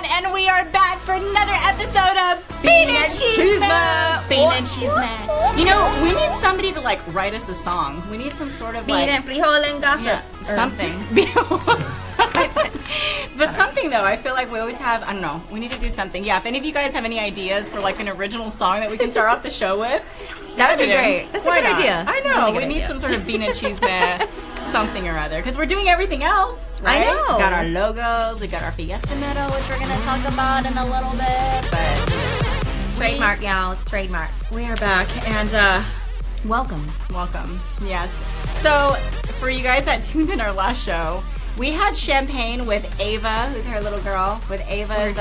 everyone, and we are back for another episode of Bean and Chisme. Bean and Chisme. You know, we need somebody to write us a song. We need some sort of Bean and frijol and gossip. Something. But something though, I feel like we always have. I don't know. We need to do something. Yeah. If any of you guys have any ideas for an original song that we can start off the show with, that would be great. That's a good idea. I know. We need some sort of Bean and Chisme something or other, because we're doing everything else, right? I know. We got our logos. We got our Fiesta medal, which we're gonna talk about in a little bit. But trademark, y'all. It's trademark. We are back, and welcome. Yes. So for you guys that tuned in our last show, we had champagne with Ava, who's her little girl, with Ava's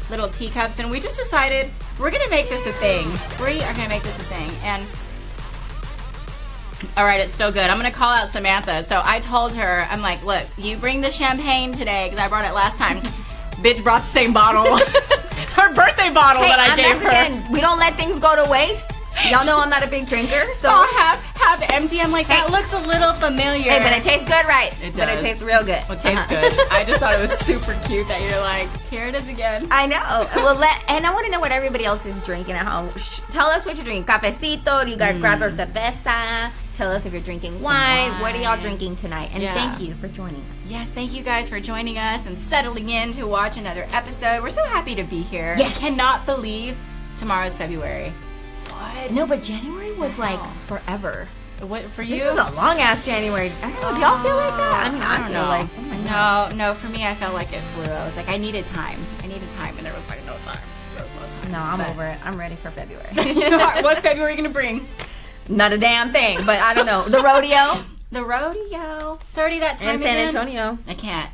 little teacups, and we just decided we're going to make this a thing. We are going to make this a thing. And, all right, it's still good. I'm going to call out Samantha. So I told her, I'm like, look, you bring the champagne today, because I brought it last time. Bitch brought the same bottle. It's her birthday bottle that I gave her. We don't let things go to waste. Y'all know I'm not a big drinker, so have empty. I'm like, that looks a little familiar. Hey, but it tastes good, right? It does. But it tastes real good. Well, it tastes good. I just thought it was super cute that you're like, here it is again. I know. Well, and I want to know what everybody else is drinking at home. Tell us what you're drinking. Cafecito, you got grab your cerveza. Tell us if you're drinking wine. What are y'all drinking tonight? And thank you for joining us. Yes, thank you guys for joining us and settling in to watch another episode. We're so happy to be here. Yes. I cannot believe tomorrow's February. What? No, but January was forever. What for you? This was a long ass January. I don't know. Do y'all feel like that? I mean, I don't know. No. For me, I felt like it flew. I was like, I needed time, and there was no time. No, I'm over it. I'm ready for February. What's February gonna bring? Not a damn thing. But I don't know. The rodeo. The rodeo. It's already that time in San Antonio. I can't.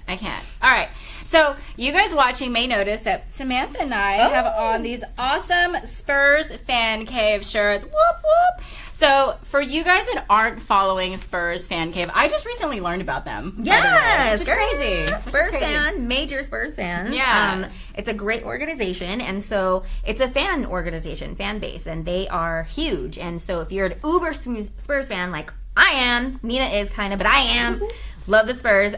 All right. So you guys watching may notice that Samantha and I have on these awesome Spurs Fan Cave shirts. Whoop, whoop. So for you guys that aren't following Spurs Fan Cave, I just recently learned about them. Yes. Which is crazy. Spurs fan, major Spurs fan. Yeah. It's a great organization, and so it's a fan organization, fan base, and they are huge. And so if you're an uber Spurs fan like I am, Nina is kind of, but I am, love the Spurs,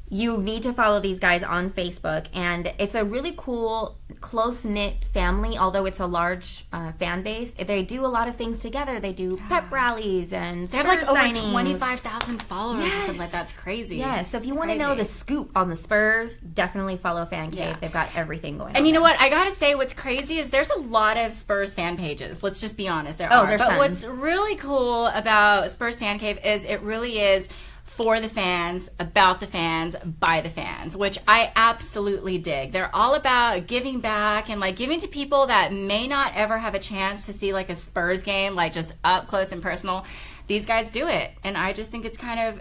you need to follow these guys on Facebook, and it's a really cool, close-knit family, although it's a large fan base. They do a lot of things together. They do pep rallies and they have signings. over 25,000 followers or something like that. That's crazy. Yeah, so if you want to know the scoop on the Spurs, definitely follow Fan Cave. Yeah. They've got everything going on. And you know what? I gotta say, what's crazy is there's a lot of Spurs fan pages. Let's just be honest. There are. There's but tons. What's really cool about Spurs Fan Cave is it really is for the fans, about the fans, by the fans, which I absolutely dig. They're all about giving back and giving to people that may not ever have a chance to see a Spurs game, just up close and personal. These guys do it, and I just think it's kind of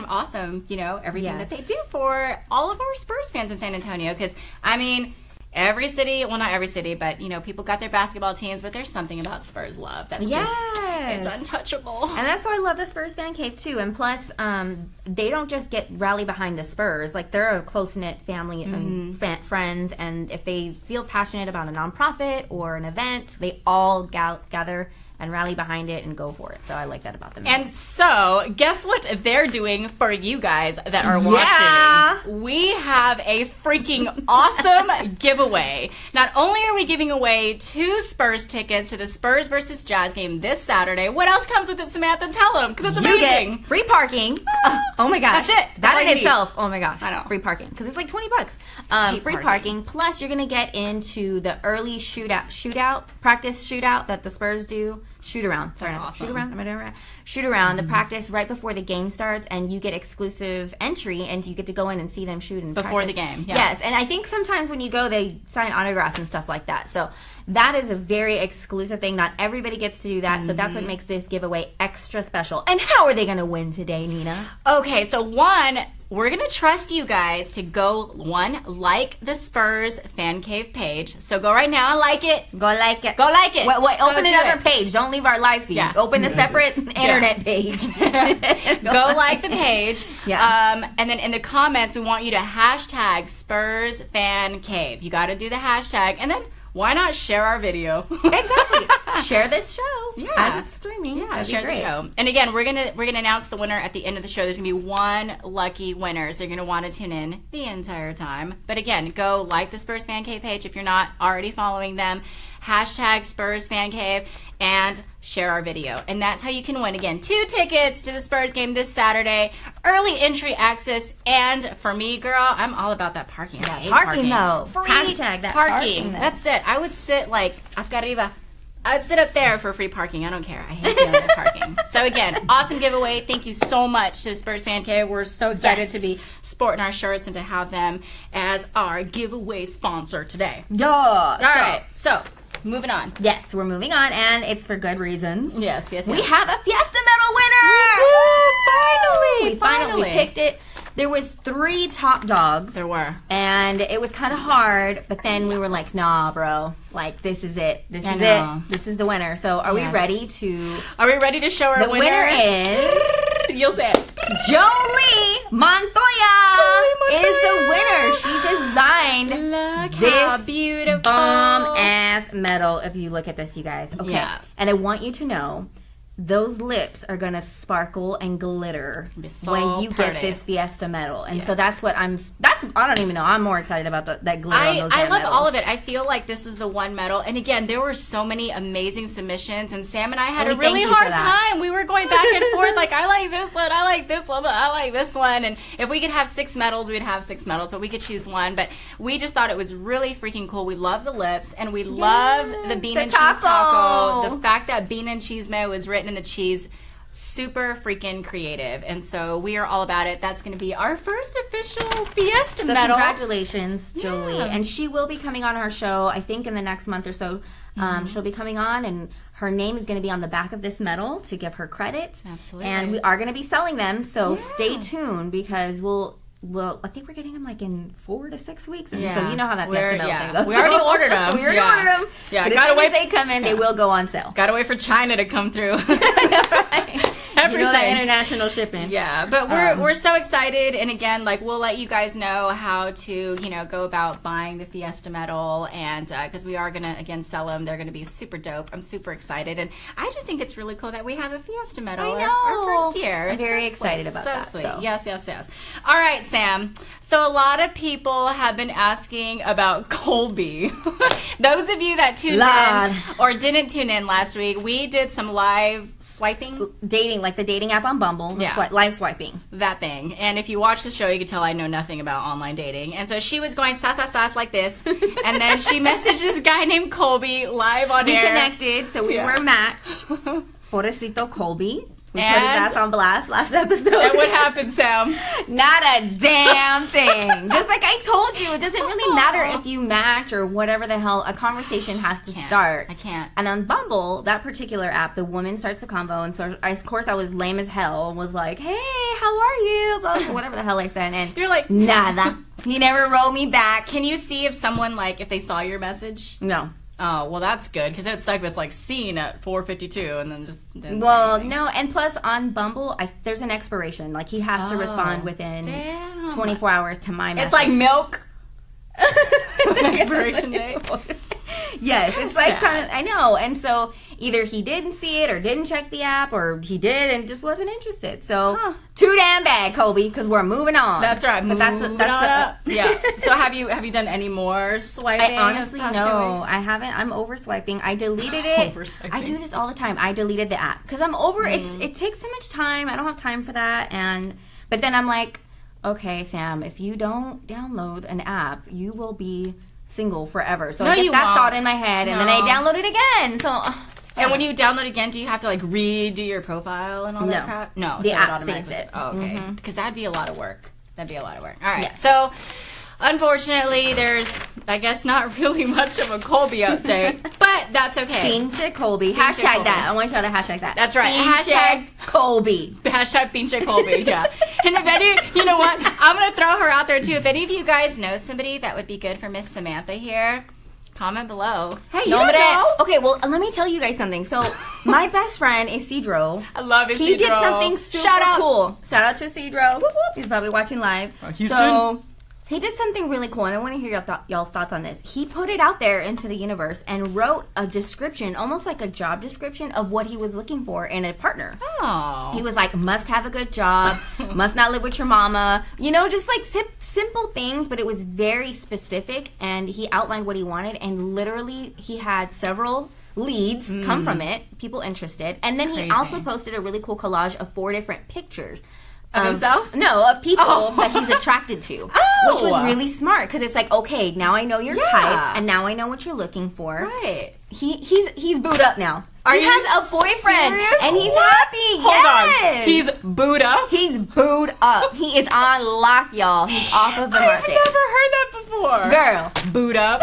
awesome, everything that they do for all of our Spurs fans in San Antonio, because every city, well, not every city, but, people got their basketball teams, but there's something about Spurs love that's it's untouchable. And that's why I love the Spurs Fan Cave, too. And plus, they don't just rally behind the Spurs. They're a close-knit family and friends, and if they feel passionate about a nonprofit or an event, they all gather and rally behind it and go for it. So I like that about them. And so, guess what they're doing for you guys that are watching? We have a freaking awesome giveaway. Not only are we giving away 2 Spurs tickets to the Spurs versus Jazz game this Saturday, what else comes with it, Samantha? Tell them, because it's amazing. You get free parking. Oh my gosh. That's it. That in itself. Oh my gosh. I know. Free parking. Because it's $20. Free parking. Plus, you're going to get into the early practice shootout that the Spurs do. Shoot around. That's awesome. Shoot around. Am I doing it right? Shoot around. The practice right before the game starts, and you get exclusive entry, and you get to go in and see them shoot and before practice. The game. Yeah. Yes, and I think sometimes when you go, they sign autographs and stuff like that. So that is a very exclusive thing. Not everybody gets to do that, so that's what makes this giveaway extra special. And how are they going to win today, Nina? Okay, so we're going to trust you guys to go, like the Spurs Fan Cave page. So go right now and like it. Go like it. Wait, open another page. Don't leave our live feed. Yeah. Open the separate internet page. Go like the page. Yeah. And then in the comments, we want you to hashtag Spurs Fan Cave. You got to do the hashtag. And then why not share our video? Exactly. Share this show as it's streaming. Yeah, share the show. And again, we're gonna announce the winner at the end of the show. There's gonna be one lucky winner, so you're gonna want to tune in the entire time. But again, go like the Spurs Fan Cave page if you're not already following them. Hashtag Spurs Fan Cave and share our video. And that's how you can win. Again, 2 tickets to the Spurs game this Saturday, early entry access, and for me, girl, I'm all about that parking. I hate Parking though. Free Hashtag that parking. That's it. I would sit like acá arriba. I'd sit up there for free parking. I don't care. I hate the other parking. So again, awesome giveaway. Thank you so much to Spurs Fan Cave. We're so excited to be sporting our shirts and to have them as our giveaway sponsor today. Yeah. All right. So moving on. Yes, we're moving on, and it's for good reasons. Yes. We have a Fiesta Medal winner! We finally picked it. There was 3 top dogs. There were. And it was kind of hard, but then we were like, nah, bro. Like, this is it. This is it. This is the winner. So are we ready to... Are we ready to show our winner? The winner is... You'll say it. Jolie Montoya is the winner. She designed this beautiful bomb-ass medal. If you look at this, you guys. Okay. Yeah. And I want you to know... Those lips are going to sparkle and glitter when you get this Fiesta medal. And so that's what I don't even know. I'm more excited about that glitter on those I love medals. all of it. I feel like this is the one medal. And again, there were so many amazing submissions. And Sam and I had a really hard time. We were going back and forth like, I like this one, I like this one, but I like this one. And if we could have 6 medals, we'd have 6 medals. But we could choose one. But we just thought it was really freaking cool. We love the lips. And we love the bean and cheese taco. The fact that Bean and Chisme was written in the cheese. Super freaking creative, and so we are all about it. That's going to be our first official Fiesta medal. Congratulations, Jolie. And she will be coming on our show, I think, in the next month or so. She'll be coming on, and her name is going to be on the back of this medal to give her credit. Absolutely. And we are going to be selling them, so stay tuned because I think we're getting them like in 4 to 6 weeks, and so you know how that Fiesta medal thing goes. We already ordered them. Yeah, but as soon as they come in, they will go on sale. Gotta wait for China to come through. You know that international shipping. Yeah, but we're so excited, and again, like we'll let you guys know how to go about buying the Fiesta medal, and because we are gonna again sell them, they're gonna be super dope. I'm super excited, and I just think it's really cool that we have a Fiesta medal. I know. Our first year. I'm very excited about that. Sweet. So. Yes. All right, Sam. So a lot of people have been asking about Colby. Those of you that tuned in or didn't tune in last week, we did some live swiping. Dating, like the dating app on Bumble. Live swiping. That thing. And if you watch the show, you can tell I know nothing about online dating. And so she was going sass like this. And then she messaged this guy named Colby live on air. We connected, so we were a match. Pobrecito Colby. We put his ass on blast last episode. And what happened, Sam? Not a damn thing. Just like I told you, it doesn't really matter if you match or whatever the hell. A conversation has to start. I can't. And on Bumble, that particular app, the woman starts a convo. And so, of course, I was lame as hell and was like, hey, how are you? Whatever the hell I said. And you're like, nada. He never wrote me back. Can you see if someone, if they saw your message? No. Oh, well, that's good, because it sucks if it's, seen at 4:52 and then just didn't say anything. No, and plus on Bumble, there's an expiration. He has to respond within 24 hours to my message. It's like milk. Expiration date. Yes, it's kind of, I know. And so either he didn't see it or didn't check the app, or he did and just wasn't interested. So too damn bad, Colby, because we're moving on. That's right. But yeah. So have you done any more swiping? I honestly no, I haven't. I'm over swiping. I deleted it. I do this all the time. I deleted the app because I'm over. It takes too much time. I don't have time for that. But then I'm like, okay, Sam, if you don't download an app, you will be single forever. So I get that thought in my head, and then I download it again. So, and when you download again, do you have to redo your profile and all that crap? No, the app saves it. Oh, okay, because that'd be a lot of work. All right, so unfortunately, there's I guess not really much of a Colby update, but that's okay. Pinche Colby. Hashtag that. I want y'all to hashtag that. That's right. Hashtag Colby. Hashtag Pinche Colby. Yeah. And if any, you know what? I'm gonna throw her out there too. If any of you guys know somebody that would be good for Miss Samantha here, comment below. Hey, you know. Okay, well, let me tell you guys something. So, my best friend Isidro. I love Isidro. He did something super cool. Shout out to Isidro. He's probably watching live. Houston. So, He did something really cool, and I want to hear y'all's thoughts on this. He put it out there into the universe and wrote a description, almost like a job description, of what he was looking for in a partner. Oh. He was like, must have a good job, must not live with your mama. You know, just like simple things, but it was very specific, and he outlined what he wanted, and literally he had several leads come from it, people interested. And then he also posted a really cool collage of 4 different pictures. Of himself? No, of people that he's attracted to. Which was really smart, because it's like, okay, now I know your type, and now I know what you're looking for. Right. He's booed up now. Are he you has a boyfriend, serious? and he's happy. Hold yes. on. He's booed up? He's booed up. He is on lock, y'all. He's off of the market. I've never heard that before. Girl. Booed up.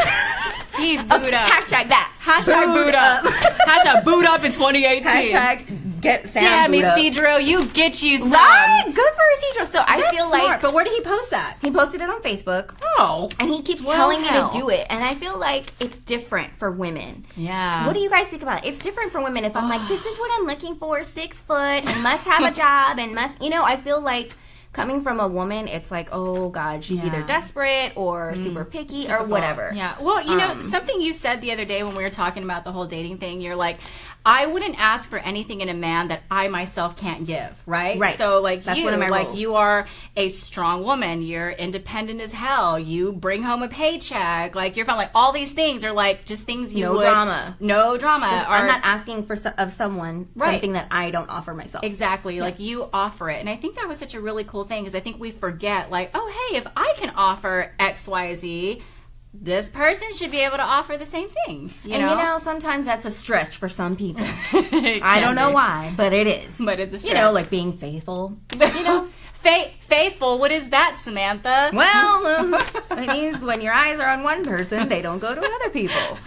He's booed up. Hashtag that. Hashtag booed up. Hashtag booed up in 2018. Hashtag get Sam Damn, booed up. Isidro, you get you some. Right? Good for Isidro. So I That's feel smart. like... But where did he post that? He posted it on Facebook. Oh. And he keeps telling me to do it. And I feel like it's different for women. Yeah. What do you guys think about it? It's different for women if I'm like, this is what I'm looking for, 6 foot, and must have a job, and must... You know, I feel like coming from a woman, it's like, oh, God, she's either desperate or super picky or whatever. Yeah. Well, you know, something you said the other day when we were talking about the whole dating thing, you're like, I wouldn't ask for anything in a man that I myself can't give, right? Right. So, like, that's you, one of my like, roles. you are a strong woman. You're independent as hell. You bring home a paycheck. Like, you're fine. Like, all these things are, like, just things you No would... drama. No drama. I'm not asking for of someone something that I don't offer myself. Exactly. Yeah. Like, you offer it. And I think that was such a really cool thing, because I think we forget, like, oh, hey, if I can offer X, Y, Z, this person should be able to offer the same thing. You know, sometimes that's a stretch for some people. I don't know why, but it is. But it's a stretch. You know, like being faithful. You know, faithful. What is that, Samantha? Well, it means when your eyes are on one person, they don't go to other people.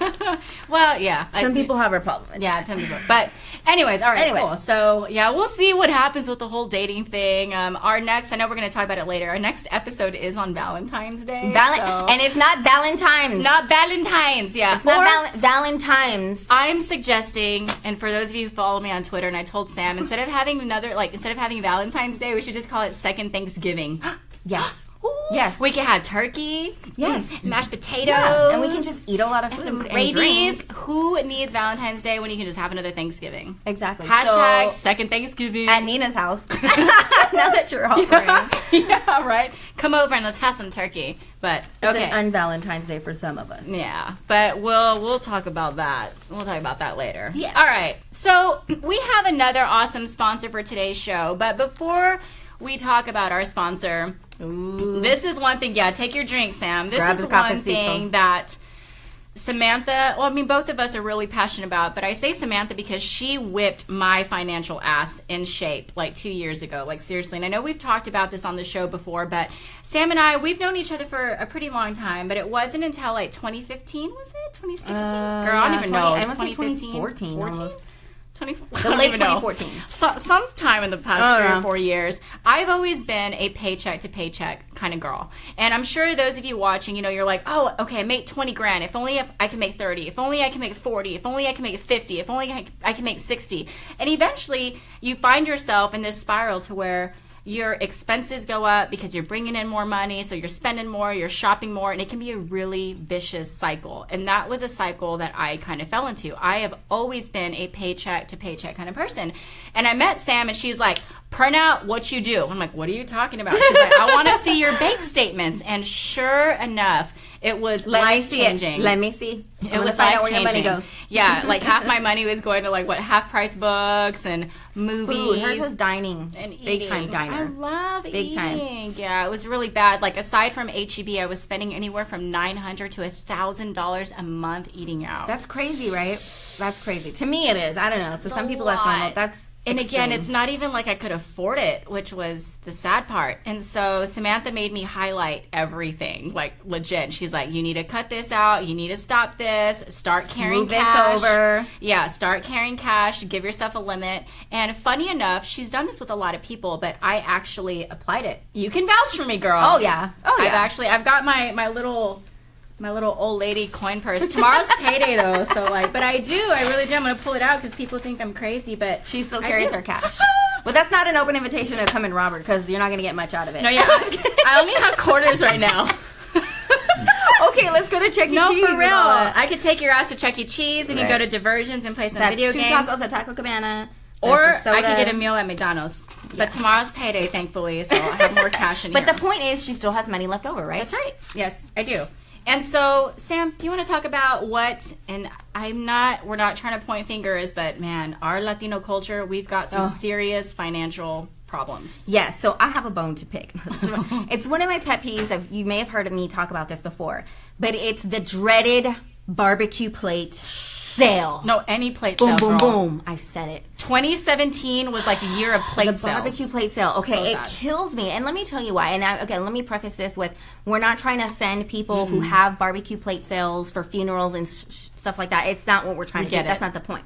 Well, yeah. Some people have a problem with yeah, some people. But anyways, all right, cool. So, yeah, we'll see what happens with the whole dating thing. Our next, I know we're going to talk about it later, our next episode is on Valentine's Day. And it's not Valentine's. Not Valentine's, yeah. It's not Valentine's. I'm suggesting, and for those of you who follow me on Twitter, and I told Sam, instead of having Valentine's Day, we should just call it Second Thanksgiving. Yes. Ooh. Yes. We can have turkey. Yes. Mashed potatoes. Yeah. And we can just eat a lot of food some and gravies. drink. Who needs Valentine's Day when you can just have another Thanksgiving? Exactly. Hashtag Second Thanksgiving. At Nina's house. Now that you're offering. Yeah, right. Come over and let's have some turkey. But okay. It's an un-Valentine's Day for some of us. Yeah. But we'll talk about that. We'll talk about that later. Yes. All right. So we have another awesome sponsor for today's show. But before we talk about our sponsor, this is one thing. Yeah, take your drink, Sam. This is one thing that Samantha, well, I mean, both of us are really passionate about, but I say Samantha because she whipped my financial ass in shape like 2 years ago, like seriously. And I know we've talked about this on the show before, but Sam and I, we've known each other for a pretty long time, but it wasn't until like 2015, was it? 2016? Girl, I don't even know. I must say 2014. 14? The late 2014. Sometime in the past 3 or 4 years, I've always been a paycheck to paycheck kind of girl. And I'm sure those of you watching, you know, you're like, oh, okay, I make 20 grand. If only I can make 30. If only I can make 40. If only I can make 50. If only I can make 60. And eventually you find yourself in this spiral to where your expenses go up because you're bringing in more money, so you're spending more, you're shopping more, and it can be a really vicious cycle. And that was a cycle that I kind of fell into. I have always been a paycheck to paycheck kind of person. And I met Sam, and she's like, print out what you do. I'm like, what are you talking about? She's like, I want to see your bank statements. And sure enough, it was life-changing. Let me see. It was find out where your money goes. Yeah, like half my money was going to like half-price books and movies. Food. Hers was dining. And eating. Big-time diner. I love Big eating. Time. Yeah, it was really bad. Like aside from HEB, I was spending anywhere from $900 to $1,000 a month eating out. That's crazy, right? That's crazy. To me, it is. I don't know. So some people that's normal. That's and extreme. again, it's not even like I could afford it, which was the sad part. And so Samantha made me highlight everything, like legit. She's like, you need to cut this out. You need to stop this. Start carrying Move cash. this over. Yeah, start carrying cash. Give yourself a limit. And funny enough, she's done this with a lot of people, but I actually applied it. You can vouch for me, girl. Oh yeah. Oh yeah. I've got my little old lady coin purse. Tomorrow's payday though, so like, but I really do. I'm gonna pull it out because people think I'm crazy, but she still carries her cash. But that's not an open invitation to come and rob her because you're not gonna get much out of it. No, yeah. I only have quarters right now. Okay, let's go to Chuck E. No, Cheese. for real. I could take your ass to Chuck E. Cheese. We can go to Diversions and play some video games. That's 2 tacos at Taco Cabana. Or I could get a meal at McDonald's. But tomorrow's payday, thankfully, so I'll have more cash in here. But the point is, she still has money left over, right? That's right. Yes, I do. And so, Sam, do you want to talk about what, and we're not trying to point fingers, but man, our Latino culture, we've got some serious financial problems. Yes, so I have a bone to pick. It's one of my pet peeves. You may have heard of me talk about this before, but it's the dreaded barbecue plate sale. No, any plate boom, sale, boom, girl. boom. I said it. 2017 was like the year of plate sales. The barbecue plate sale. Okay, So it sad. kills me. And let me tell you why. And let me preface this with, we're not trying to offend people who have barbecue plate sales for funerals and stuff like that. It's not what we're trying to do. That's not the point.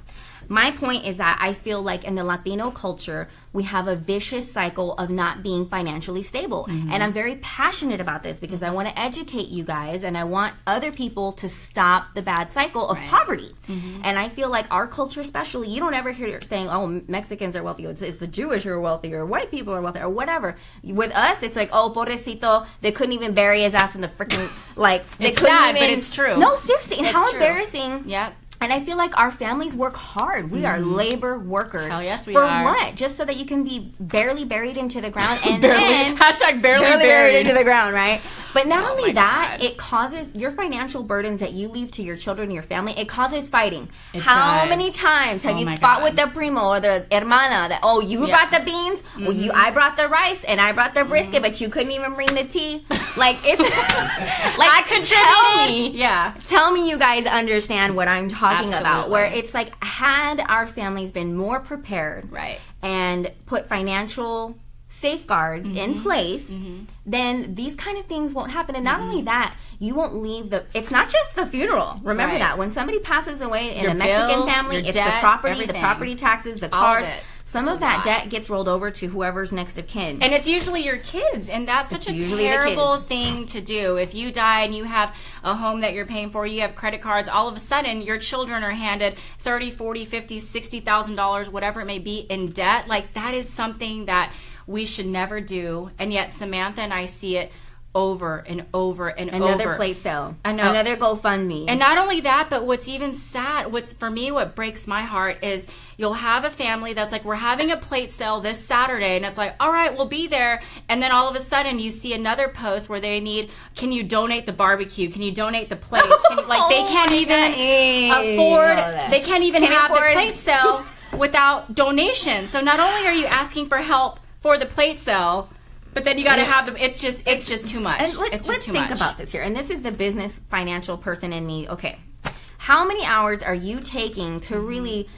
My point is that I feel like in the Latino culture, we have a vicious cycle of not being financially stable. And I'm very passionate about this because I want to educate you guys and I want other people to stop the bad cycle of poverty. And I feel like our culture especially, you don't ever hear saying, oh, Mexicans are wealthy. It's the Jewish who are wealthy or white people are wealthy or whatever. With us, it's like, oh, pobrecito, they couldn't even bury his ass in the freaking, like, they It's couldn't sad, even. but it's true. No, seriously. And It's how true. embarrassing. Yep. And I feel like our families work hard. We are labor workers. Hell yes, we for are. For what? Just so that you can be barely buried into the ground and Barely. then Hashtag barely buried buried. into the ground, right? But not Oh only my that, God. it causes your financial burdens that you leave to your children and your family. It causes fighting. It How does. many times have Oh you my fought God. with the primo or the hermana that, oh, you brought the beans, well, I brought the rice and I brought the brisket, but you couldn't even bring the tea. Like, it's like, I contributed. Yeah. Tell me you guys understand what I'm talking about. Absolutely. Where it's like, had our families been more prepared Right. and put financial safeguards in place, then these kind of things won't happen. And not only that, you won't leave it's not just the funeral. Remember Right. that. When somebody passes away in Your a Mexican bills, family, your it's debt, the property, everything. the property taxes, the All of cars. it. Some It's of a that lot. debt gets rolled over to whoever's next of kin. And it's usually your kids, and that's such a usually the terrible kids. thing to do. If you die and you have a home that you're paying for, you have credit cards, all of a sudden your children are handed $30, $40, $50, $60,000, whatever it may be, in debt. Like, that is something that we should never do. And yet Samantha and I see it over and over and Another over. plate sale. I know. Another GoFundMe. And not only that, but what's even sad, what breaks my heart is you'll have a family that's like, we're having a plate sale this Saturday, and it's like, all right, we'll be there. And then all of a sudden you see another post where they need, can you donate the barbecue? Can you donate the plates? They can't even afford, they can't even have the plate sale without donation. So not only are you asking for help for the plate sale, but then you got to have them. It's just too much. And let's think about this here. And this is the business financial person in me. Okay, how many hours are you taking to really,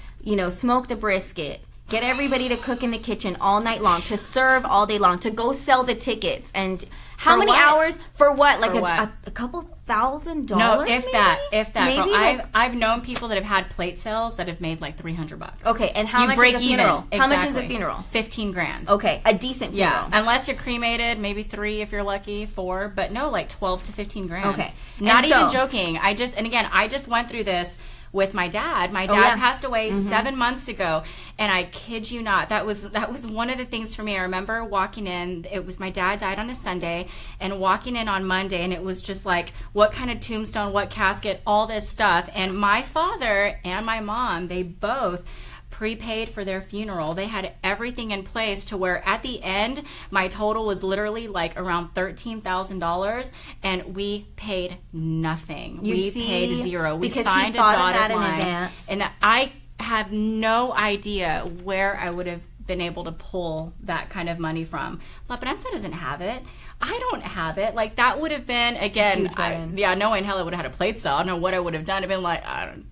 smoke the brisket, get everybody to cook in the kitchen all night long, to serve all day long, to go sell the tickets, and how many hours for what? Like a couple $1,000? No, if that. Maybe Girl, I've known people that have had plate sales that have made like $300. Okay, and how much is a funeral? Exactly. How much is a funeral? $15,000. Okay, a decent funeral. Yeah, unless you're cremated, maybe 3 if you're lucky, 4, but no, like 12 to 15 grand. Okay, not even joking. I just went through this with my dad. My dad passed away 7 months ago, and I kid you not, that was one of the things for me. I remember walking in. It was my dad died on a Sunday, and walking in on Monday, and it was just like, what kind of tombstone, what casket, all this stuff. And my father and my mom, they both prepaid for their funeral. They had everything in place to where at the end my total was literally like around $13,000, and we paid nothing. We paid zero. We signed a dotted line, and I have no idea where I would have been able to pull that kind of money from. La Prensa doesn't have it. I don't have it. Like, that would have been, again, knowing hell I would have had a plate sale. I don't know what I would have done. I'd been like,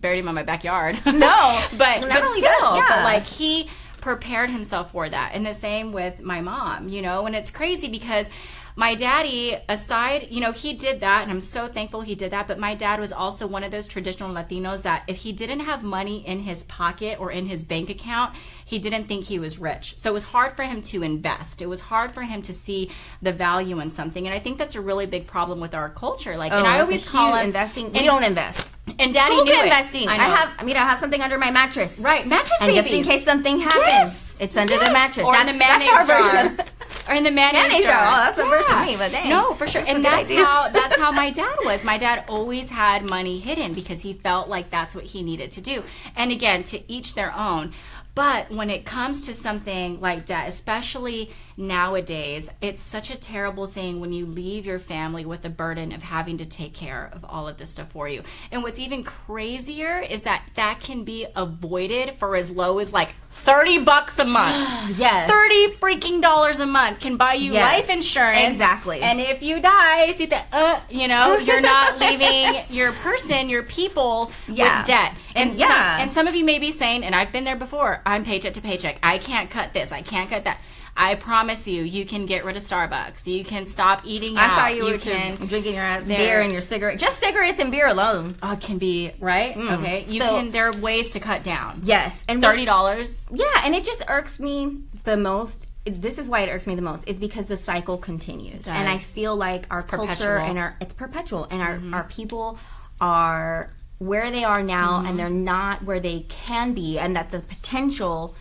buried him in my backyard. No. but still, that, but like, he prepared himself for that. And the same with my mom, and it's crazy because my daddy, aside, he did that, and I'm so thankful he did that, but my dad was also one of those traditional Latinos that if he didn't have money in his pocket or in his bank account, he didn't think he was rich. So it was hard for him to invest. It was hard for him to see the value in something, and I think that's a really big problem with our culture. Like, and I always call it investing. We don't invest. And Daddy knew investing. it. I have something under my mattress. Right, mattress and babies. just in case something happens, it's under the mattress. Or in the mayonnaise jar. Or in the mayonnaise jar. Oh, that's the first for me, but dang. No, for sure. And that's how my dad was. My dad always had money hidden because he felt like that's what he needed to do. And again, to each their own. But when it comes to something like debt, especially nowadays, it's such a terrible thing when you leave your family with the burden of having to take care of all of this stuff for you. And what's even crazier is that can be avoided for as low as like $30 a month. Yes. $30 freaking dollars a month can buy you life insurance. Exactly. And if you die, see that, you're not leaving your people with debt. And some of you may be saying, and I've been there before, I'm paycheck to paycheck. I can't cut this. I can't cut that. I promise you can get rid of Starbucks. You can stop eating out. I saw you were drinking your beer and your cigarette. Just cigarettes and beer alone. Can be, right? Okay. There are ways to cut down. Yes. And $30. Yeah, and it just irks me the most. This is why it irks me the most. Is because the cycle continues. And I feel like our culture and it's perpetual. And our people are where they are now and they're not where they can be. And that the potential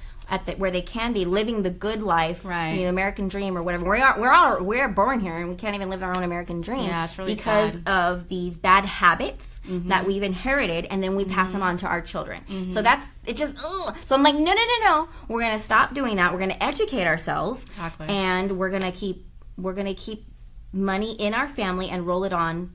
where they can be living the good life, the American dream or whatever. We're born here and we can't even live our own American dream. Yeah, it's really because sad. Of these bad habits that we've inherited, and then we pass them on to our children. So that's it. So I'm like, no. We're gonna stop doing that. We're gonna educate ourselves, and we're gonna keep money in our family and roll it on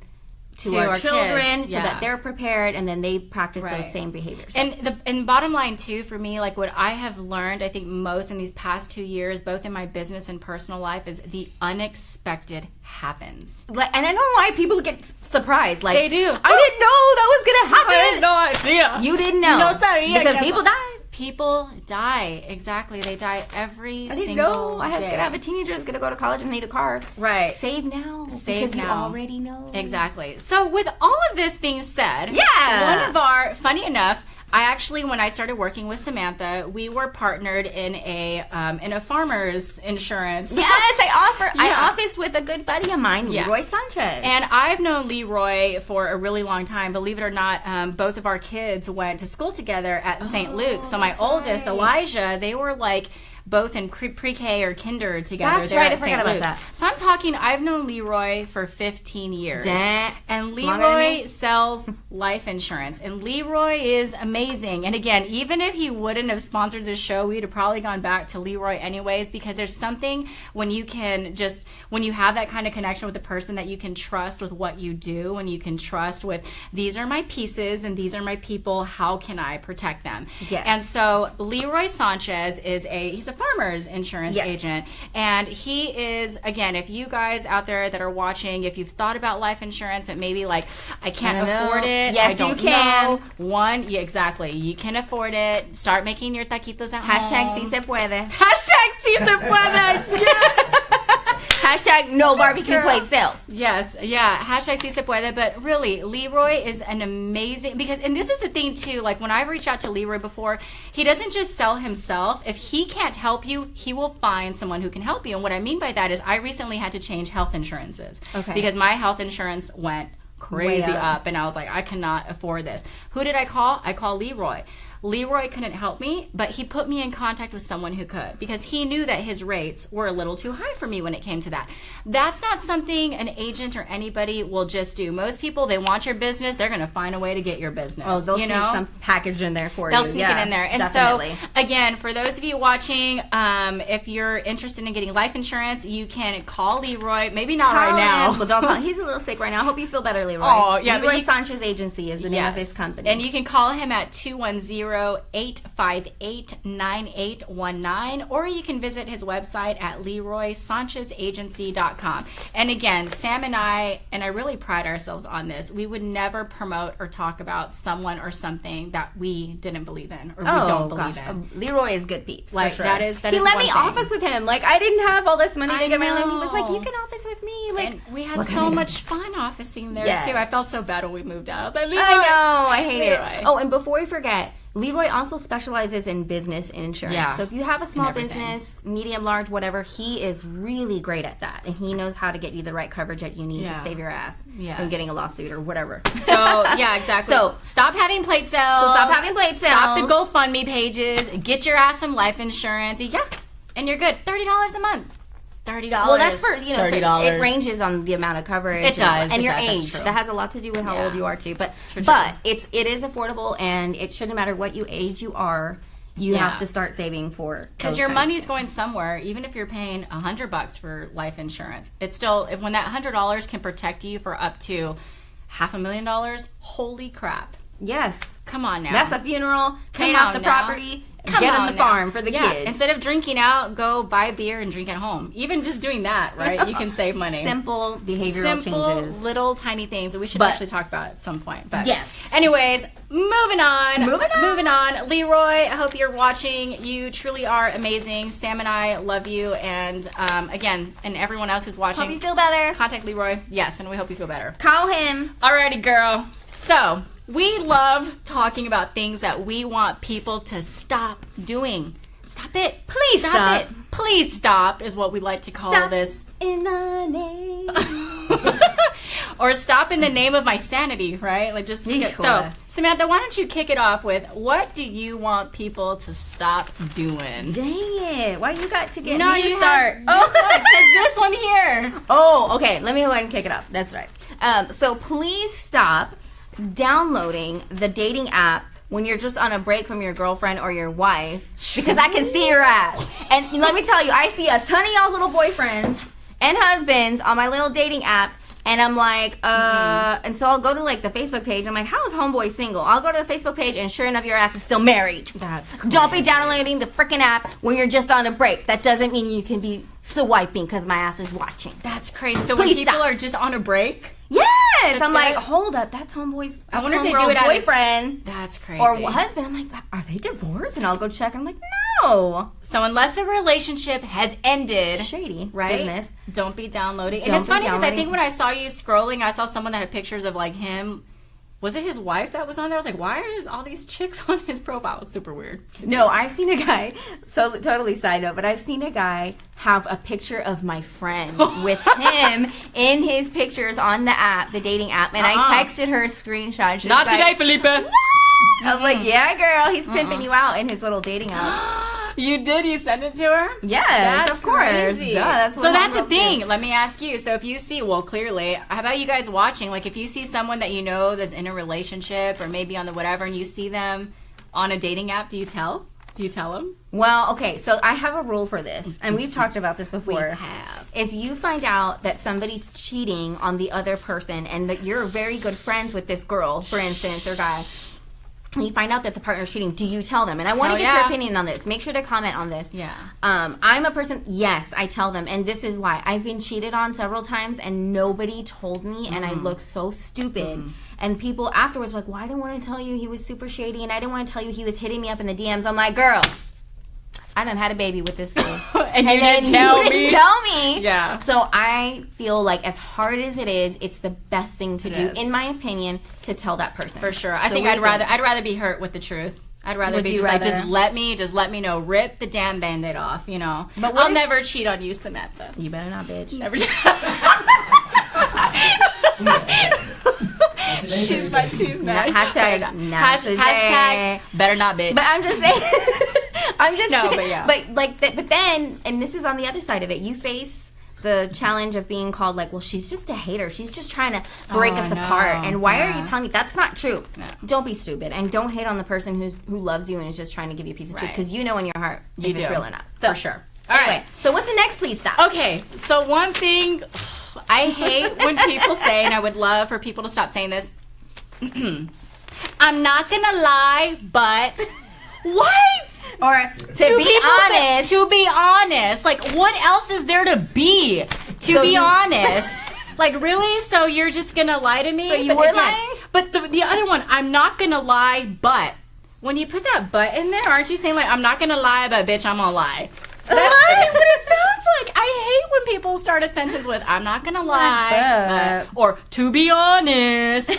to our children, so that they're prepared, and then they practice those same behaviors. And the bottom line too, for me, like what I have learned, I think most in these past 2 years, both in my business and personal life, is the unexpected happens. And I don't know why people get surprised. Like they do. I didn't know that was gonna happen. I had no idea. You didn't know. No, sorry. Because people die. People die. Exactly. They die every single day. I didn't know. I was going to have a teenager who's going to go to college and need a car. Right. Save now. Because you already know. Exactly. So with all of this being said, one of our, funny enough, I actually, when I started working with Samantha, we were partnered in a farmer's insurance. Yes, I officed with a good buddy of mine, Leroy Sanchez. And I've known Leroy for a really long time. Believe it or not, both of our kids went to school together at St. Luke's. So my oldest, Elijah, they were like both in pre-K or kinder together. That's there right, at I forgot St. about Luke's. that. So I'm talking, I've known Leroy for 15 years. And Leroy Leroy sells life insurance. And Leroy is amazing. And again, even if he wouldn't have sponsored this show, we'd have probably gone back to Leroy anyways, because there's something when you have that kind of connection with the person that you can trust with what you do, and you can trust with, these are my pieces and these are my people, how can I protect them? Yes. And so Leroy Sanchez he's a farmer's insurance agent, and he is, again, if you guys out there that are watching, if you've thought about life insurance but maybe like, I can't afford it, yes, I don't you can know. Exactly, you can afford it. Start making your taquitos at home. Si se puede. Hashtag si se puede. Yes. Hashtag no barbecue plate sales. Yes, yeah. Hashtag si se puede. But really, Leroy is an amazing, and this is the thing too, like when I've reached out to Leroy before, he doesn't just sell himself. If he can't help you, he will find someone who can help you. And what I mean by that is I recently had to change health insurances. Okay. Because my health insurance went crazy up, and I was like, I cannot afford this. Who did I call? I called Leroy. Leroy couldn't help me, but he put me in contact with someone who could, because he knew that his rates were a little too high for me when it came to that. That's not something an agent or anybody will just do. Most people, they want your business, they're going to find a way to get your business. Oh, they'll sneak some package in there for you. They'll sneak it in there. And definitely. So, again, for those of you watching, if you're interested in getting life insurance, you can call Leroy. Maybe not right now. Well, don't call him. He's a little sick right now. I hope you feel better, Leroy. Oh, yeah. Leroy Sanchez Agency is the name of his company. And you can call him at 210-858-9819, or you can visit his website at LeroySanchezAgency.com. And again, Sam and I really pride ourselves on this, we would never promote or talk about someone or something that we didn't believe in or we don't believe in. Leroy is good peeps. Like, for sure. that is he let me office with him. Like, I didn't have all this money to get my own. He was like, you can office with me. Like, and we had so much fun officing there too. I felt so bad when we moved out. I was like, I know, I hate Leroy. it. Oh, and before we forget, Leroy also specializes in business insurance. Yeah. So if you have a small business, medium, large, whatever, he is really great at that. And he knows how to get you the right coverage that you need to save your ass from getting a lawsuit or whatever. So, yeah, exactly. So stop having plate sales. Stop the GoFundMe pages. Get your ass some life insurance. Yeah, and you're good. $30 a month. $30 $30. Well, that's for, you know, so $30. it ranges on the amount of coverage. It does. And your That's age. true. That has a lot to do with how old you are, too. But True. it is affordable, and it shouldn't matter what age you are. You have to start saving for, because your money's going somewhere. Even if you're paying $100 for life insurance, it's still, when that $100 can protect you for up to $500,000. Holy crap! Yes, come on now. That's a funeral. Paying off the property. Get on the farm for the kids. Instead of drinking out, go buy a beer and drink at home. Even just doing that, right? You can save money. Simple behavioral changes. Little tiny things that we should actually talk about at some point. But yes. Anyways, moving on. Leroy, I hope you're watching. You truly are amazing. Sam and I love you. And again, and everyone else who's watching. Hope you feel better. Contact Leroy. Yes, and we hope you feel better. Call him. Alrighty, girl. So, we love talking about things that we want people to stop doing. Stop it. Please stop it. Please stop is what we like to call this. In the name. Or stop in the name of my sanity, right? Like just so, Samantha, why don't you kick it off with what do you want people to stop doing? Dang it. Why you got to get no, me to you start? This one here. Oh, okay. Let me go ahead and kick it off. That's right. So please stop downloading the dating app when you're just on a break from your girlfriend or your wife, because I can see your ass. And let me tell you, I see a ton of y'all's little boyfriends and husbands on my little dating app, and I'm like, and so I'll go to like the Facebook page. I'm like, how is homeboy single? I'll go to the Facebook page, and sure enough, your ass is still married. That's crazy. Don't be downloading the freaking app when you're just on a break. That doesn't mean you can be swiping because my ass is watching. That's crazy. So when people are just on a break? Yes! I'm like, hold up, that's homeboy's. I wonder if they do it boyfriend. That's crazy. Or husband. I'm like, are they divorced? And I'll go check. I'm like, no. So unless the relationship has ended, shady business. Don't be downloading. And it's funny because I think when I saw you scrolling, I saw someone that had pictures of like him. Was it his wife that was on there? I was like, why are all these chicks on his profile? It's super weird. No, I've seen a guy, so totally side note, but I've seen a guy have a picture of my friend with him in his pictures on the app, the dating app, and I texted her a screenshot. She Not was today, like, Felipe. I was like, yeah, girl, he's pimping you out in his little dating app. You did? You sent it to her? Yes, that's of course. Crazy. Duh, so that's the thing. Let me ask you. So if you see, well, clearly, how about you guys watching? Like if you see someone that you know that's in a relationship or maybe on the whatever, and you see them on a dating app, do you tell? Do you tell them? Well, okay, so I have a rule for this, and we've talked about this before. We have. If you find out that somebody's cheating on the other person and that you're very good friends with this girl, for instance, or guy, and you find out that the partner's cheating, do you tell them? And I want to get your opinion on this. Make sure to comment on this. Yeah. I'm a person, yes, I tell them. And this is why. I've been cheated on several times and nobody told me and I look so stupid. And people afterwards were like, well, I didn't want to tell you he was super shady and I didn't want to tell you he was hitting me up in the DMs. I'm like, girl, I done had a baby with this girl. and you didn't tell me? Tell me. Yeah. So I feel like as hard as it is, it's the best thing to do, in my opinion, to tell that person. For sure. I think I'd rather be hurt with the truth. I'd rather be just like, just let me know. Rip the damn Band-Aid off, you know. But I'll never cheat on you, Samantha. You better not, bitch. Never. She's my tooth man. Hashtag better not, bitch. But I'm just saying. But yeah. But then, and this is on the other side of it. You face the challenge of being called like, well, she's just a hater. She's just trying to break us apart. And why are you telling me that's not true? No. Don't be stupid and don't hate on the person who loves you and is just trying to give you a piece of shit because you know in your heart if it's real or not. So, for sure. Anyway, so what's the next? Please stop. Okay, so one thing I hate when people say, and I would love for people to stop saying this. I'm not gonna lie, but what? Or to be honest, like what else is there to be? Be honest, like really? So you're just gonna lie to me? So you were lying? But the other one, I'm not gonna lie, but when you put that but in there, aren't you saying like I'm not gonna lie, but bitch, I'm gonna lie? That's what it sounds like. I hate when people start a sentence with I'm not gonna lie, or to be honest.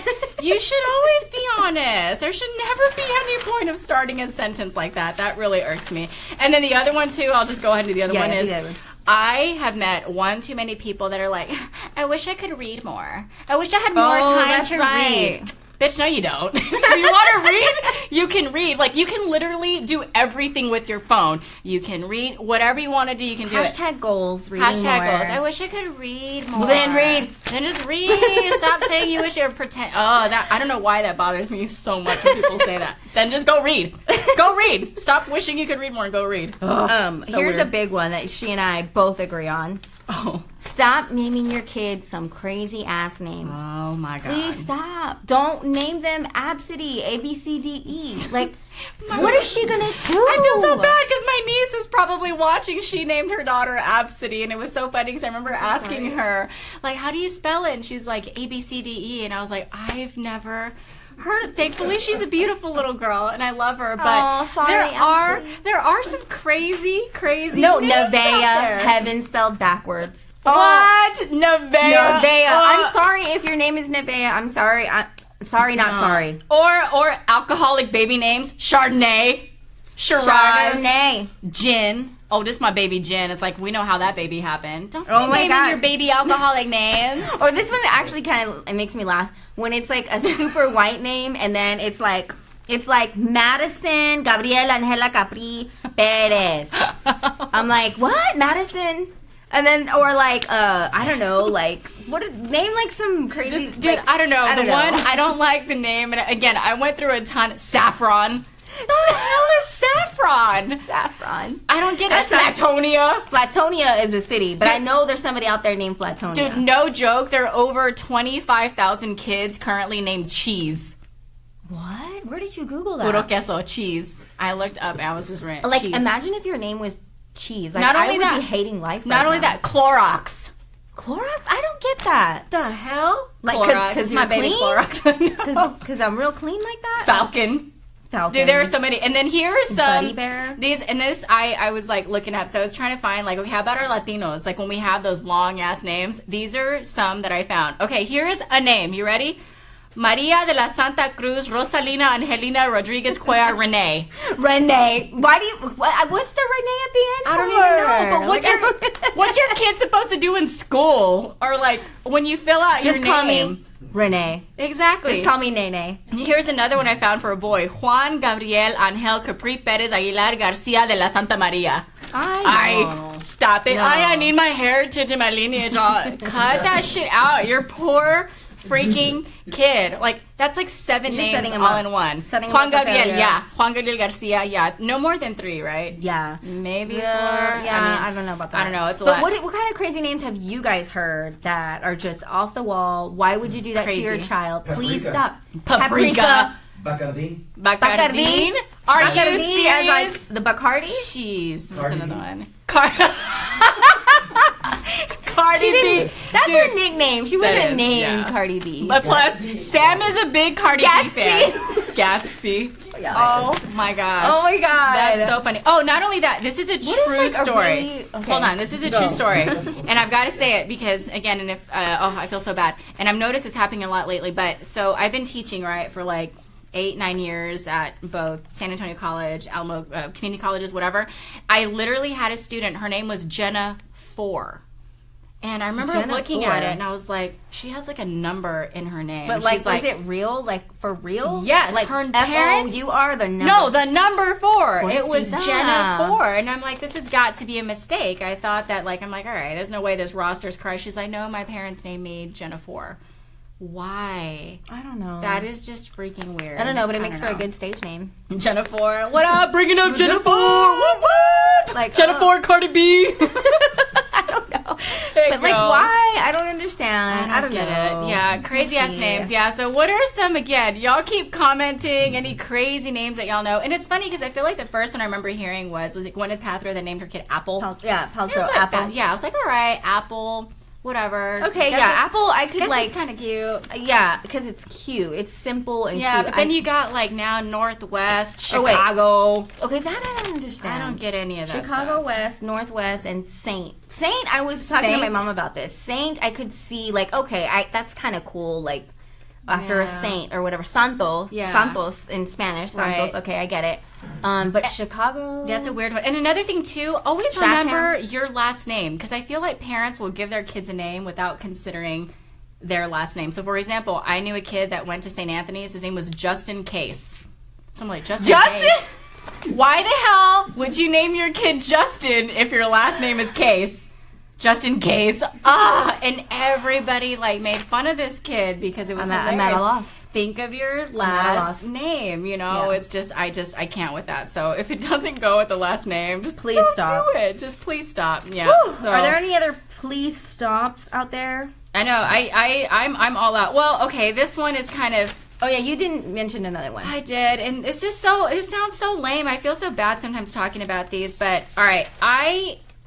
You should always be honest. There should never be any point of starting a sentence like that. That really irks me. And then the other one too, I'll just go ahead and do the other one is I have met one too many people that are like, I wish I could read more. I wish I had more time to read. Bitch, no, you don't. If you want to read, you can read. Like, you can literally do everything with your phone. You can read whatever you want to do. You can do Hashtag goals. Reading Hashtag more. goals. I wish I could read more. Well, then read. Then just read. Stop saying you wish you would pretend. Oh, that I don't know why that bothers me so much when people say that. Then just go read. Go read. Stop wishing you could read more and go read. Here's weird. a big one that she and I both agree on. Oh. Stop naming your kids some crazy ass names. Oh my God. Please stop. Don't name them Absidy, A, B, C, D, E. Like, what is she going to do? I feel so bad because my niece is probably watching. She named her daughter Absidy, and it was so funny because I remember asking her, like, how do you spell it? And she's like, A, B, C, D, E. And I was like, I've never heard. Thankfully, she's a beautiful little girl, and I love her. But there are some crazy No, names out there. Nevaeh, heaven spelled backwards. What? Nevaeh. I'm sorry if your name is Nevaeh. I'm sorry. Sorry, not sorry. Or alcoholic baby names. Chardonnay. Shiraz. Chardonnay. Gin. Oh, this is my baby Gin. It's like, we know how that baby happened. Don't be Oh my naming God. your baby alcoholic names. Or this one actually it makes me laugh when it's like a super white name and then it's like Madison Gabriel Angela Capri Perez. I'm like, what? Madison? And then, or like, I don't know, like, name like some crazy. Just, dude, I don't know. I don't know. One, I don't like the name. And again, I went through a ton. Saffron. What the hell is Saffron? Saffron. I don't get it. Flatonia. Flatonia is a city, but I know there's somebody out there named Flatonia. Dude, no joke. There are over 25,000 kids currently named Cheese. What? Where did you Google that? Puro queso, cheese. I looked up and I was just Like, cheese. imagine if your name was Cheese. Like, Not only I would that- be hating life Not right only now. that, Clorox. Clorox? I don't get that. The hell? Like, Clorox. 'cause my you're baby clean? Clorox. Because I'm real clean like that? Falcon. Dude, there are so many. And then here's some. Buddy Bear. I was like looking up. So I was trying to find, like, okay, how about our Latinos? Like, when we have those long ass names, these are some that I found. Okay, here's a name. You ready? Maria de la Santa Cruz Rosalina Angelina Rodriguez Cuellar Renee. Renee. Why do you... what's the Renee at the end? I don't even know. But what's your kid supposed to do in school? Or, like, when you fill out your Just name? call me Renee. Exactly. Just call me Nene. Here's another one I found for a boy. Juan Gabriel Angel Capri Perez Aguilar Garcia de la Santa Maria. Stop it. No. I need my heritage and my lineage. Cut that shit out. You're poor freaking kid. Like, that's like 7 You're names setting him all up. in one. Setting him Juan up for Gabriel, failure. yeah. Juan Gabriel Garcia, yeah. No more than 3, right? Yeah. Maybe 4. Yeah, I don't know about that. I don't know. It's a but lot. what kind of crazy names have you guys heard that are just off the wall? Why would you do that Crazy. to your child? Please Paprika. stop. Paprika. Bacardí. Bacardine? Are you Bacardí as like serious? the Bacardi? Jeez. What's Cardi another B. one? Cardi B. That's Dude, her nickname. She wasn't is, named yeah. Cardi B. But plus, Sam is a big Cardi B Gatsby. fan. Gatsby. Oh my gosh. Oh my god. That's so funny. Oh, not only that, this is a What is, true like, a story. really- okay. Hold on, this is a true story. And I've got to say it because, again, and if I feel so bad. And I've noticed it's happening a lot lately. But so I've been teaching, right, for like 8-9 years at both San Antonio College, Alamo community colleges, whatever. I literally had a student. Her name was Jenna 4. And I remember Jenna looking 4. at it, and I was like, she has like a number in her name. But like, She's was it real? Like for real? Yes, Like her parents- you are the number. No, the number 4. What It is was that? Jenna 4. And I'm like, this has got to be a mistake. I thought that, like, I'm like, all right, there's no way this roster's correct. She's like, no, my parents named me Jenna 4. Why? I don't know. That is just freaking weird. I don't know, but it makes don't for a know. good stage name. Jenna 4. What up? Bringing up Jenna 4. What, what? Like, Jenna 4, Cardi B. I don't know. But like, why? I don't understand. I don't get know. it. Yeah, crazy ass see. names. Yeah, so what are some, again, y'all keep commenting any crazy names that y'all know. And it's funny because I feel like the first one I remember hearing was it Gwyneth Paltrow that named her kid Apple? Paltrow. It's not Apple. bad. Yeah, I was like, all right, Apple, whatever. Okay, Guess yeah, it's- Apple. I could Guess like. it's kind of cute. Yeah, because it's cute. It's simple and Yeah, cute. but then you got like now Northwest, Oh, wait. Chicago. Okay, that I don't understand. I don't get any of that Chicago stuff. West, Northwest, and Saint. Saint, I was talking to my Saint? mom about this. Saint, I could see like, okay, that's kind of cool. Like after a Yeah. saint or whatever, Santos. Yeah. Santos in Spanish. Santos. Right. Okay, I get it. But Chicago. That's a weird one. And another thing too, always Chi-town. remember your last name because I feel like parents will give their kids a name without considering their last name. So, for example, I knew a kid that went to St. Anthony's. His name was Justin Case. So I'm like, Justin? Case? Why the hell would you name your kid Justin if your last name is Case? Justin Case. And everybody like made fun of this kid because it was hilarious. I'm at a loss. Think of your last name, you know. Yeah. It's just I can't with that. So if it doesn't go with the last name, just please don't stop. Do it. Just please stop. Yeah. So, are there any other please stops out there? I know. I'm all out. Well, okay, this one is kind of. Oh yeah, you didn't mention another one. I did, and it's just it sounds so lame. I feel so bad sometimes talking about these, but all right,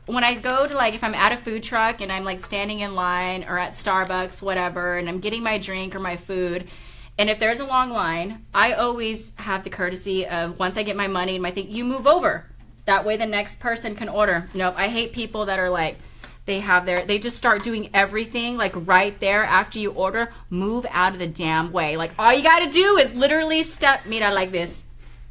when I go to, like, if I'm at a food truck and I'm like standing in line or at Starbucks, whatever, and I'm getting my drink or my food, and if there's a long line, I always have the courtesy of, once I get my money and my thing, you move over. That way the next person can order. Nope, I hate people that are like, they just start doing everything like right there after you order. Move out of the damn way. Like, all you gotta do is literally step, mira, like this.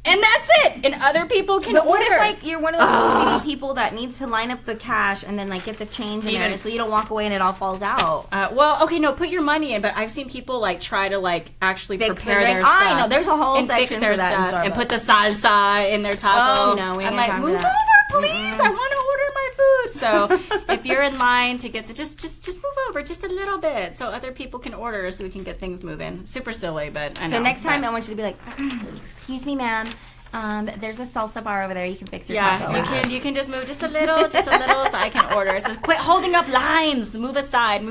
And that's it. And other people can order. But what if, like, you're one of those OCD people that needs to line up the cash and then, like, get the change in there so you don't walk away and it all falls out? Well, okay, no, put your money in. But I've seen people, like, try to, like, actually prepare their stuff. I know. There's a whole section for that in Starbucks. And put the salsa in their taco. Oh, no, we ain't I'm like, move over, please. I want to order my food. So if you're in line to get, just move over just a little bit so other people can order so we can get things moving. Super silly, but I know. So next time I want you to be like, excuse me, ma'am. There's a salsa bar over there. You can fix your taco. You can just move just a little so I can order. So quit holding up lines. Move aside.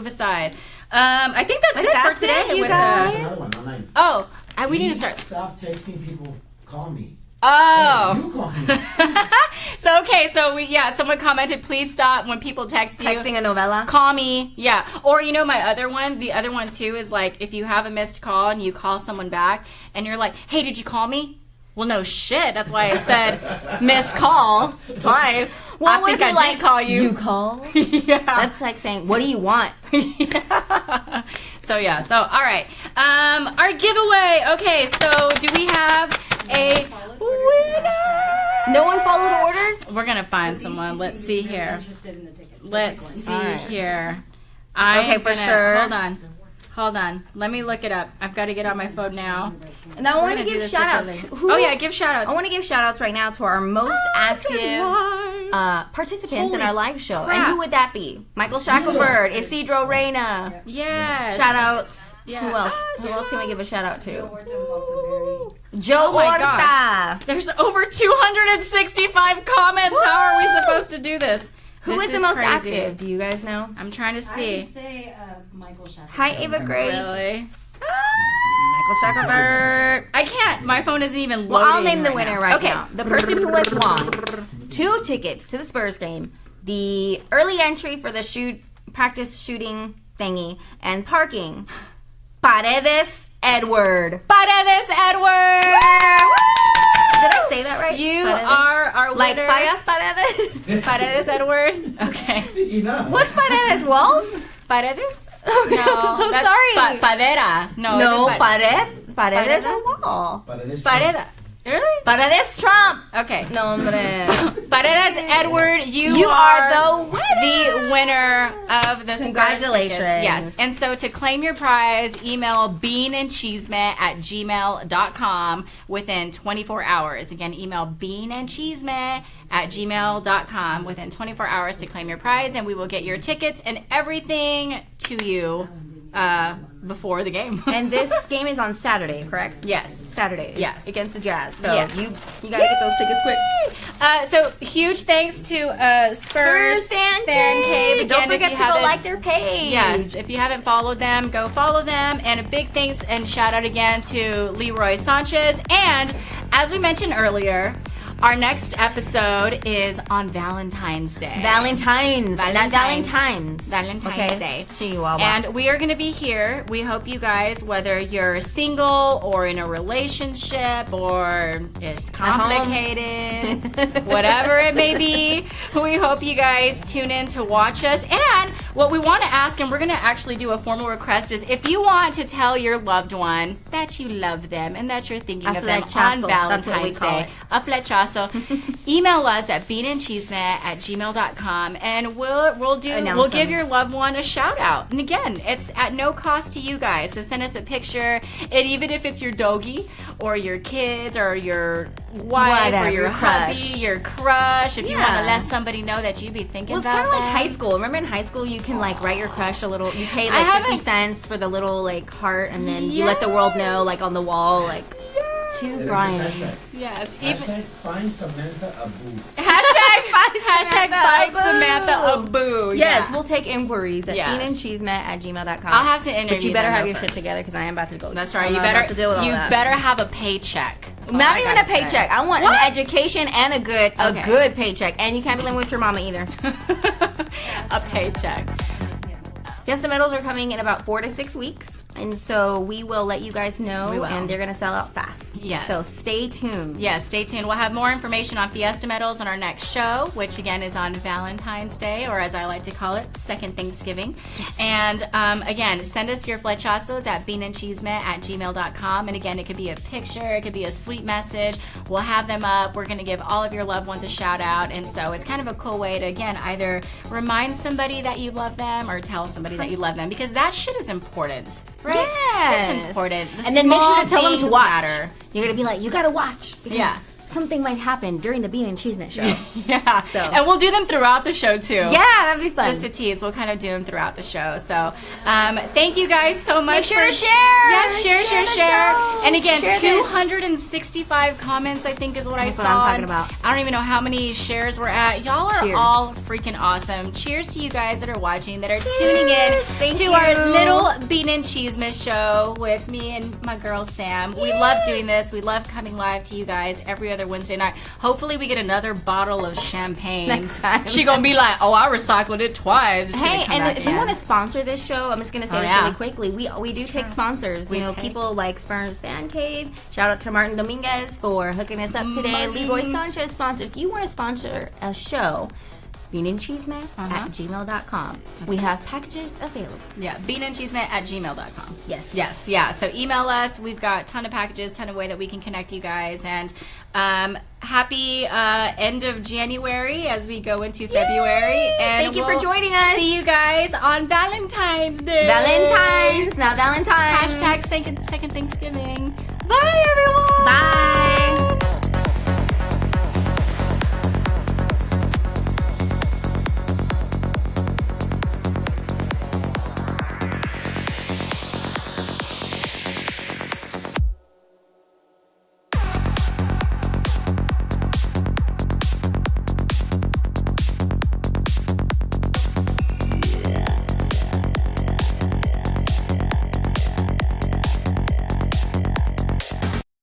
I think that's it for today, you guys. Another one online. Oh, we need to start. Stop texting people. Call me. Oh. Hey, you call me. Someone commented, please stop when people text you. Texting a novella? Call me. Yeah. Or, the other one too is like, if you have a missed call and you call someone back and you're like, hey, did you call me? Well, no shit. That's why I said missed call twice. Well, I think I did call you. You call? Yeah. That's like saying, what do you want? Yeah. So, all right. Our giveaway. Okay, so do we have a winner? No one followed orders? We're going to find someone. Let's see here. Let's see here. Okay, for sure. Hold on. Let me look it up. I've got to get on my phone now. And I want to give shout-outs. Give shout-outs. I want to give shout-outs right now to our most active participants in our live show. Crap. And who would that be? Michael Shackelford, Isidro Reyna. Yes. Shout-outs. Yeah. Who else? Who else can we give a shout-out to? Joe Horta was also very... Joe Horta. Gosh. There's over 265 comments. Woo! How are we supposed to do this? Who is the most active? Do you guys know? I'm trying to see. I would say Michael Shackelford. Hi, Ava Grace. Really? Michael Shackelford. I can't. My phone isn't even loading. Well, I'll name the winner now. now. The person who has won 2 tickets to the Spurs game, the early entry for the practice shooting thingy, and parking. Paredes Edward. Paredes Edward! Did I say that right? You are our winner. Like Payas Paredes? Paredes Edward? Okay. What's Paredes? Walls? Paredes? No. So that's sorry. Padera. No, Paredes is a wall. Pareda. Really? Paredes Trump. Okay. No, hombre. Paredes Edward, you are the winner. The winner of the Congratulations. Spurs tickets. Yes. And so to claim your prize, email beanandchisme@gmail.com within 24 hours. Again, email beanandchisme@gmail.com within 24 hours to claim your prize, and we will get your tickets and everything to you before the game. And this game is on Saturday, correct? Yes. Saturday. Yes. Against the Jazz. So yes. you got to get those tickets quick. So huge thanks to Spurs Fan Cave. Again, don't forget to go like their page. Yes. If you haven't followed them, go follow them. And a big thanks and shout out again to Leroy Sanchez. And as we mentioned earlier, our next episode is on Valentine's Day. Valentine's Day. Chihuahua. And we are going to be here. We hope you guys, whether you're single or in a relationship or it's complicated, whatever it may be, we hope you guys tune in to watch us. And what we want to ask, and we're going to actually do a formal request, is if you want to tell your loved one that you love them and that you're thinking of them on Valentine's Day, a flechazo. flechazo, email us at beanandchisme@gmail.com, and we'll give your loved one a shout out. And again, it's at no cost to you guys. So send us a picture, and even if it's your doggy or your kids or your wife or your hubby, your crush, if you want to let somebody know that you be thinking about it's kind of them. like high school. Remember in high school you can like write your crush a little, you pay like 50 cents for the little like heart, and then you let the world know like on the wall like to Brian. Yes. Hashtag find Samantha a boo. Hashtag find Samantha a boo. Yes, we'll take inquiries at Yes. beanandchisme@gmail.com. I'll have to interview But you better them have your first. shit together because I am about to go. That's right. I'm You not better about to deal with all that. better have a paycheck. That's all Not I even a gotta say. paycheck. I want an education and a good paycheck. And you can't be living with your mama either. A paycheck. Fiesta medals are coming in about 4 to 6 weeks. And so we will let you guys know, We will. and they're going to sell out fast. Yes. So stay tuned. Yes, stay tuned. We'll have more information on Fiesta Medals on our next show, which again is on Valentine's Day, or as I like to call it, Second Thanksgiving. Yes. And again, send us your flechazos at beanandchisme@gmail.com. And again, it could be a picture, it could be a sweet message. We'll have them up. We're going to give all of your loved ones a shout out. And so it's kind of a cool way to, again, either remind somebody that you love them or tell somebody that you love them, because that shit is important. Right? Yes. It's important. The And then make sure to small tell them to things watch. matter. You're going to be like, you got to watch. Because something might happen during the Bean and Chisme show. Yeah. So. And we'll do them throughout the show, too. Yeah, that'd be fun. Just a tease. We'll kind of do them throughout the show. So, thank you guys so much. Make sure for, to share. Yes, share. the show. And again, Share this. 265 comments, I think, is what I That's saw. what I'm talking about. I don't even know how many shares we're at. Y'all are Cheers. all freaking awesome. Cheers to you guys that are watching, that are tuning in Thank to you. our little Bean and Chisme show with me and my girl Sam. We love doing this. We love coming live to you guys every other Wednesday night. Hopefully we get another bottle of champagne. Next time. She gonna be like, oh, I recycled it twice. Just Hey, gonna come and back if you in. want to sponsor this show, I'm just going to say Oh, this yeah. really quickly. We do take sponsors. We You know, take- people like Spurs Fan Cave. Shout out to Martin Dominguez for hooking us up today. Martin. Leroy Sanchez sponsored. If you want to sponsor a show, beanandchisme at gmail.com. We have packages available. Yeah, beanandchisme@gmail.com. Yes. Yes, yeah. So email us. We've got a ton of packages, ton of way that we can connect you guys. And happy end of January as we go into February. And Thank you for we'll joining us. See you guys on Valentine's Day. Valentine's. Now Valentine's. Hashtag second Thanksgiving. Bye.